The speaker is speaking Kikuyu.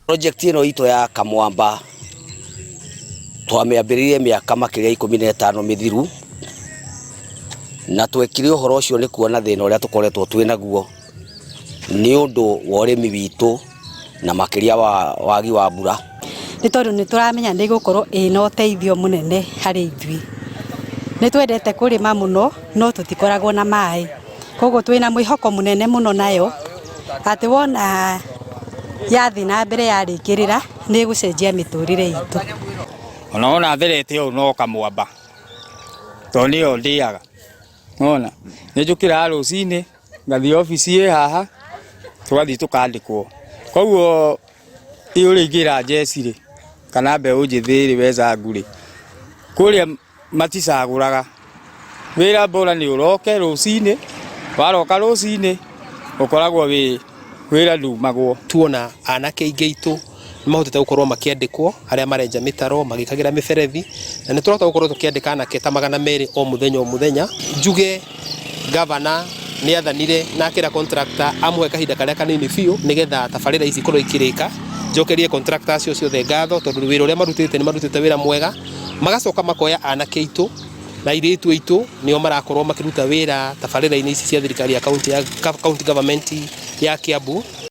Project ino ito ya Kamwamba twamiambiririe miaka makiria 15 mithiru na twekire uhoro ucio ni kuona thina uria tukoretwo twinaguo ni undu wa urimi witu na makiria wagi wa mbura. Ni tondu ni turamenya ni gukorwo ina uteithio munene hari ithui. Ni twendete kurima muno no tutikoragwo na mai, koguo twina mwihoko munene muno nayo ati wona yathi na mbere yarikirira ni gucenjia miturire itu. Ona therete o no Kamwamba to ni o ndiaga ona ni njukira rucini ngathi ofisi haha tugathi tukandikwo koguo iuringira jeci kana mbeu njithiri weza nguri kuria maticaguraga wira bora ni uroke rucini waroka rucini ukoragwo wira ndumagwo. Tuona anake ingeitu mahotete gukorwo makiandikwo aria marenja mitaro magikagira miferethi na niturota gukorwo tukiandika anake ta 200 o muthenya. Njuge governor ni athanire na akira contractor amwe kahinda karia kanini biu nigetha tabarira ici korwo ikirika njokerie contractor acio ciothe ngatho tondu wira uria marutite ni marutite wira mwega magacoka makoya anake itu na iritu itu nio marakorwo makiruta wira tabarira ini ici cia thirikari ya county government ya Kiambu.